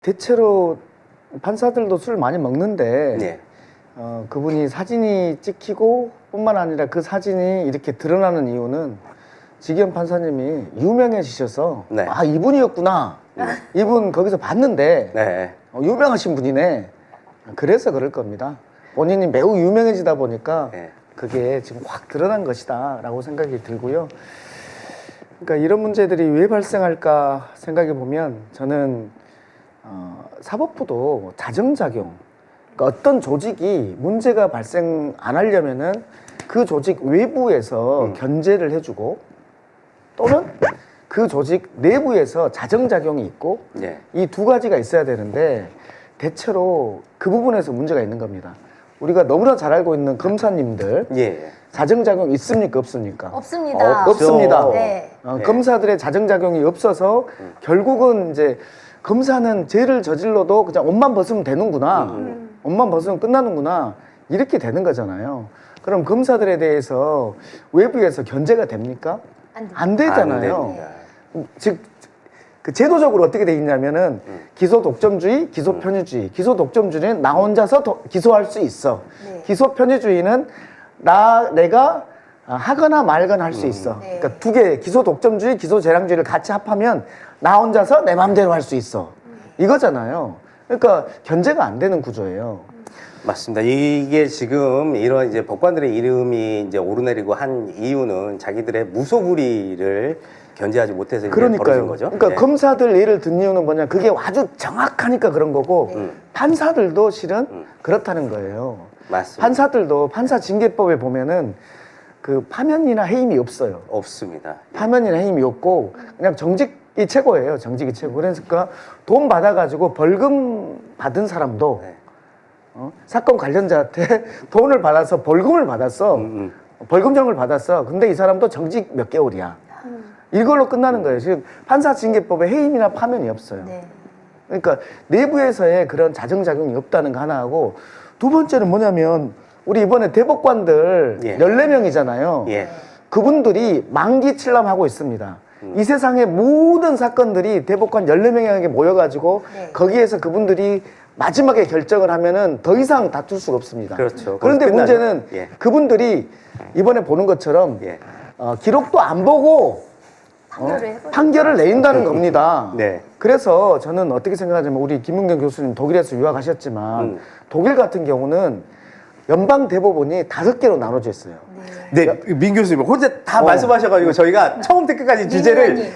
대체로 판사들도 술 많이 먹는데 네. 그분이 사진이 찍히고 뿐만 아니라 그 사진이 이렇게 드러나는 이유는 지기현 판사님이 유명해지셔서 네. 아 이분이었구나. 이분 거기서 봤는데 네. 유명하신 분이네. 그래서 그럴 겁니다. 본인이 매우 유명해지다 보니까 네. 그게 지금 확 드러난 것이다 라고 생각이 들고요. 그러니까 이런 문제들이 왜 발생할까 생각해 보면 저는 사법부도 자정작용, 그러니까 어떤 조직이 문제가 발생 안 하려면은 그 조직 외부에서 견제를 해주고 또는 그 조직 내부에서 자정작용이 있고 네. 이 두 가지가 있어야 되는데 대체로 그 부분에서 문제가 있는 겁니다. 우리가 너무나 잘 알고 있는 검사님들 예. 자정작용 있습니까 없습니까? 없습니다. 없습니다. 네. 네. 검사들의 자정작용이 없어서 결국은 이제 검사는 죄를 저질러도 그냥 옷만 벗으면 되는구나. 옷만 벗으면 끝나는구나. 이렇게 되는 거잖아요. 그럼 검사들에 대해서 외부에서 견제가 됩니까? 안 되잖아요. 안 됩니다. 즉, 그 제도적으로 어떻게 돼 있냐면은 기소 독점주의, 기소 편의주의. 기소 독점주의는 나 혼자서 기소할 수 있어. 네. 기소 편의주의는 내가 하거나 말거나 할 수 있어. 네. 그러니까 두 개, 기소 독점주의, 기소 재량주의를 같이 합하면 나 혼자서 내 마음대로 할 수 있어. 이거잖아요. 그러니까 견제가 안 되는 구조예요. 맞습니다. 이게 지금 이런 이제 법관들의 이름이 이제 오르내리고 한 이유는 자기들의 무소불위를 견제하지 못해서 이제 벌어진 그러니까요. 거죠. 그러니까 네. 검사들 예를 든 이유는 뭐냐, 그게 아주 정확하니까 그런 거고 판사들도 실은 그렇다는 거예요. 맞습니다. 판사들도 판사징계법에 보면은 그 파면이나 해임이 없어요. 없습니다. 파면이나 해임이 없고 그냥 정직이 최고예요. 정직이 최고. 그러니까 돈 받아가지고 벌금 받은 사람도 네. 사건 관련자한테 돈을 받아서 벌금을 받았어. 벌금형을 받았어. 근데 이 사람도 정직 몇 개월이야. 이걸로 끝나는 거예요. 지금 판사징계법에 해임이나 파면이 없어요. 네. 그러니까 내부에서의 그런 자정작용이 없다는 거 하나 하고 두 번째는 뭐냐면 우리 이번에 대법관들 예. 14명이잖아요. 예. 그분들이 만기 칠람하고 있습니다. 이 세상의 모든 사건들이 대법관 14명에게 모여가지고 네. 거기에서 그분들이 마지막에 결정을 하면은 더 이상 다툴 수가 없습니다. 그렇죠. 그런데 거기서 문제는 끝나죠. 예. 그분들이 이번에 보는 것처럼 예. 기록도 안 보고 판결을 내린다는 겁니다. 네. 그래서 저는 어떻게 생각하냐면 우리 김은경 교수님 독일에서 유학하셨지만 독일 같은 경우는 연방 대법원이 5개로 나눠져 있어요. 네, 민 교수님 혼자 다 말씀하셔가지고 저희가 처음부터 끝까지 주제를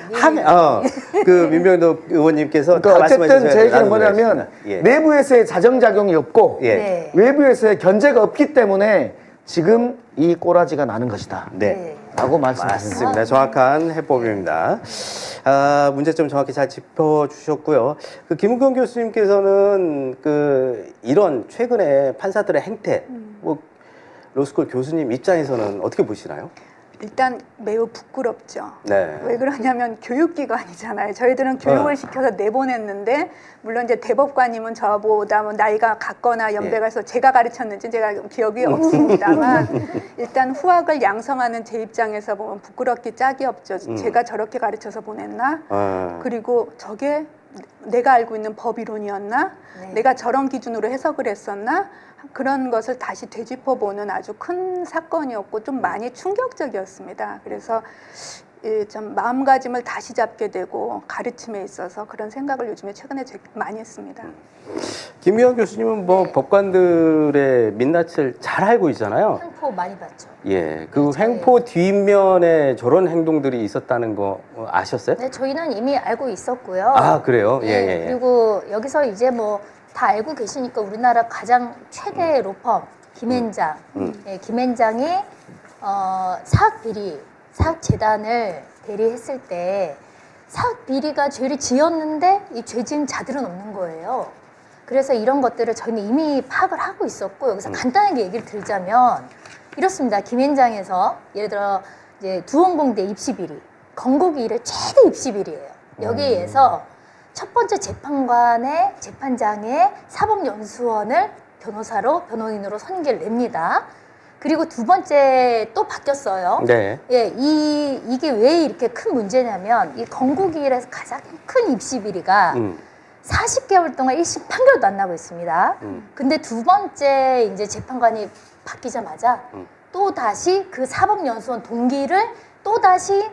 그 민병도 의원님께서 다 그러니까 어쨌든 말씀해 제 얘기는 주셔야 뭐냐면 예. 내부에서의 자정작용이 없고 예. 네. 외부에서의 견제가 없기 때문에 지금 이 꼬라지가 나는 것이다. 네. 라고 말씀하십니다. 맞습니다. 정확한 해법입니다. 문제점 정확히 잘 짚어주셨고요. 그 김은경 교수님께서는 그 이런 최근에 판사들의 행태, 뭐 로스쿨 교수님 입장에서는 어떻게 보시나요? 일단 매우 부끄럽죠. 네. 왜 그러냐면 교육기관이잖아요. 저희들은 교육을 시켜서 내보냈는데 물론 이제 대법관님은 저보다 뭐 나이가 같거나 연배가 있어서 제가 가르쳤는지 제가 기억이 없습니다만 일단 후학을 양성하는 제 입장에서 보면 부끄럽기 짝이 없죠. 제가 저렇게 가르쳐서 보냈나? 그리고 저게 내가 알고 있는 법이론이었나? 네. 내가 저런 기준으로 해석을 했었나? 그런 것을 다시 되짚어보는 아주 큰 사건이었고 좀 많이 충격적이었습니다. 그래서 좀 마음가짐을 다시 잡게 되고 가르침에 있어서 그런 생각을 요즘에 최근에 많이 했습니다. 김미영 교수님은 뭐 법관들의 민낯을 잘 알고 있잖아요. 횡포 많이 봤죠. 예, 그 네, 횡포 뒤면에 저런 행동들이 있었다는 거 아셨어요? 네, 저희는 이미 알고 있었고요. 아, 그래요? 예, 네, 예, 예. 그리고 여기서 이제 뭐 다 알고 계시니까 우리나라 가장 최대 로펌 김앤장, 예, 김앤장이 사학 비리, 사학 재단을 대리했을 때 사학 비리가 죄를 지었는데 이 죄진 자들은 없는 거예요. 그래서 이런 것들을 저희는 이미 파악을 하고 있었고 여기서 간단하게 얘기를 들자면 이렇습니다. 김앤장에서 예를 들어 이제 두원공대 입시 비리, 건국 이래 최대 입시 비리예요. 여기에서 첫 번째 재판관의 재판장의 사법연수원을 변호인으로 선계를 냅니다. 그리고 두 번째 또 바뀌었어요. 네. 예, 이게 왜 이렇게 큰 문제냐면 이 건국 이래에서 가장 큰 입시 비리가 40개월 동안 1심 판결도 안 나고 있습니다. 근데 두 번째 이제 재판관이 바뀌자마자 또 다시 그 사법연수원 동기를 또 다시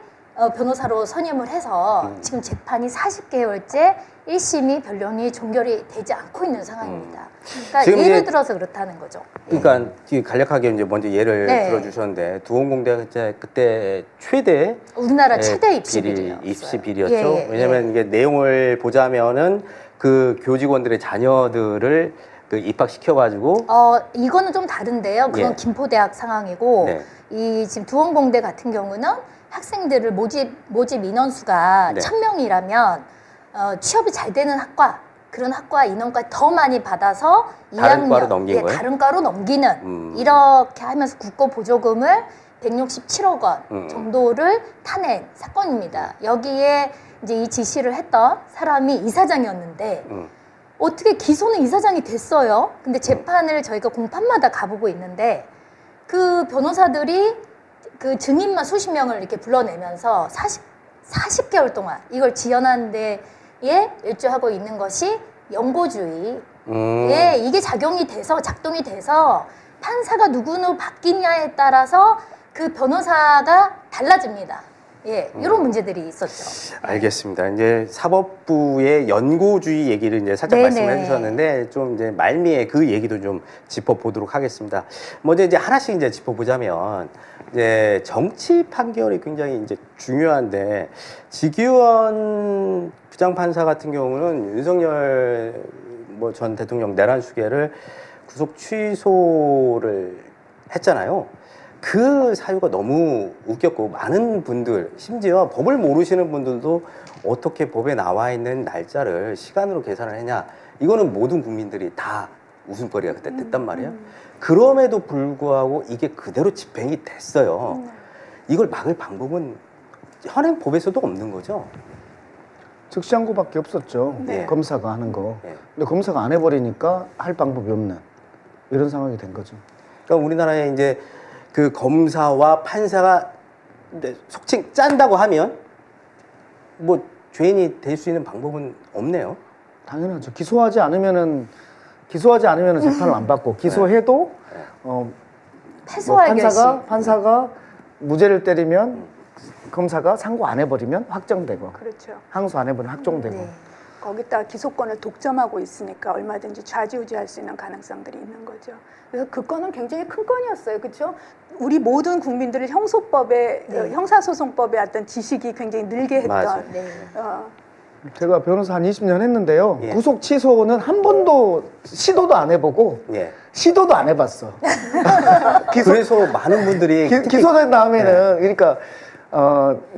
변호사로 선임을 해서 지금 재판이 40개월째 1심이 변론이 종결이 되지 않고 있는 상황입니다. 그러니까 지금 예를 이제- 들어서 그렇다는 거죠. 그러니까 간략하게 이제 먼저 예를 네. 들어주셨는데 두원공대가 이제 그때 최대 우리나라 예, 최대 입시 비리, 비리였어요. 입시 비리였죠. 예, 예, 왜냐하면 이게 내용을 보자면은 그 교직원들의 자녀들을 그 입학시켜가지고 이거는 좀 다른데요. 그건 예. 김포대학 상황이고 네. 이 지금 두원공대 같은 경우는 학생들을 모집 인원수가 네. 1000명이라면 취업이 잘 되는 학과 그런 학과 인원까지 더 많이 받아서 다른 2학년 과로 넘긴 거예요? 다른 과로 넘기는 이렇게 하면서 국고 보조금을 167억 원 정도를 타낸 사건입니다. 여기에 이제 이 지시를 했던 사람이 이사장이었는데 어떻게 기소는 이사장이 됐어요? 근데 재판을 저희가 공판마다 가보고 있는데 그 변호사들이 그 증인만 수십 명을 이렇게 불러내면서 40개월 동안 이걸 지연하는 데에 일조하고 있는 것이 연고주의. 예, 이게 작동이 돼서 판사가 누구누구 바뀌냐에 따라서 그 변호사가 달라집니다. 예, 이런 문제들이 있었죠. 알겠습니다. 이제 사법부의 연고주의 얘기를 이제 살짝 네네. 말씀해 주셨는데 좀 이제 말미에 그 얘기도 좀 짚어보도록 하겠습니다. 먼저 이제 하나씩 이제 짚어보자면 이제 정치 판결이 굉장히 이제 중요한데 지기현 부장판사 같은 경우는 윤석열 뭐 전 대통령 내란 수계를 구속 취소를 했잖아요. 그 사유가 너무 웃겼고 많은 분들 심지어 법을 모르시는 분들도 어떻게 법에 나와 있는 날짜를 시간으로 계산을 했냐 이거는 모든 국민들이 다 웃음거리가 그때 됐단 말이에요. 그럼에도 불구하고 이게 그대로 집행이 됐어요. 이걸 막을 방법은 현행 법에서도 없는 거죠. 즉시항고밖에 없었죠. 네. 검사가 하는 거. 네. 근데 검사가 안 해버리니까 할 방법이 없는 이런 상황이 된 거죠. 그러니까 우리나라에 이제 그 검사와 판사가 이제 속칭 짠다고 하면 뭐 죄인이 될 수 있는 방법은 없네요. 당연하죠. 기소하지 않으면은 재판을 안 받고 기소해도 네. 뭐 패소할 결심. 판사가 무죄를 때리면 검사가 상고 안 해버리면 확정되고 그렇죠. 항소 안 해버리면 확정되고 네. 거기다가 기소권을 독점하고 있으니까 얼마든지 좌지우지할 수 있는 가능성들이 있는 거죠. 그래서 그 건은 굉장히 큰 건이었어요. 그렇죠? 우리 모든 국민들을 형소법에 형사소송법의 어떤 지식이 굉장히 늘게 했던 맞아요. 네. 제가 변호사 한 20년 했는데요. 예. 구속 취소는 한 번도 시도도 안 해보고 예. 시도도 안 해봤어. 그래서 많은 분들이 기소된 다음에는 그러니까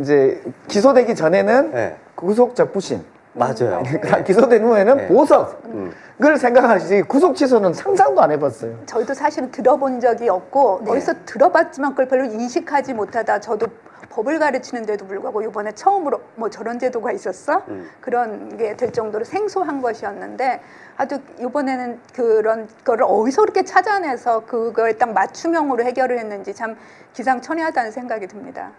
이제 기소되기 전에는 네. 구속적 부심. 맞아요. 기소된 후에는 네. 보석을 생각하시지 구속 취소는 상상도 안 해봤어요. 저희도 사실은 들어본 적이 없고 네. 어디서 들어봤지만 그걸 별로 인식하지 못하다 저도 법을 가르치는데도 불구하고 이번에 처음으로 뭐 저런 제도가 있었어? 그런 게 될 정도로 생소한 것이었는데 아주 이번에는 그런 거를 어디서 그렇게 찾아내서 그걸 딱 맞춤형으로 해결을 했는지 참 기상천외하다는 생각이 듭니다.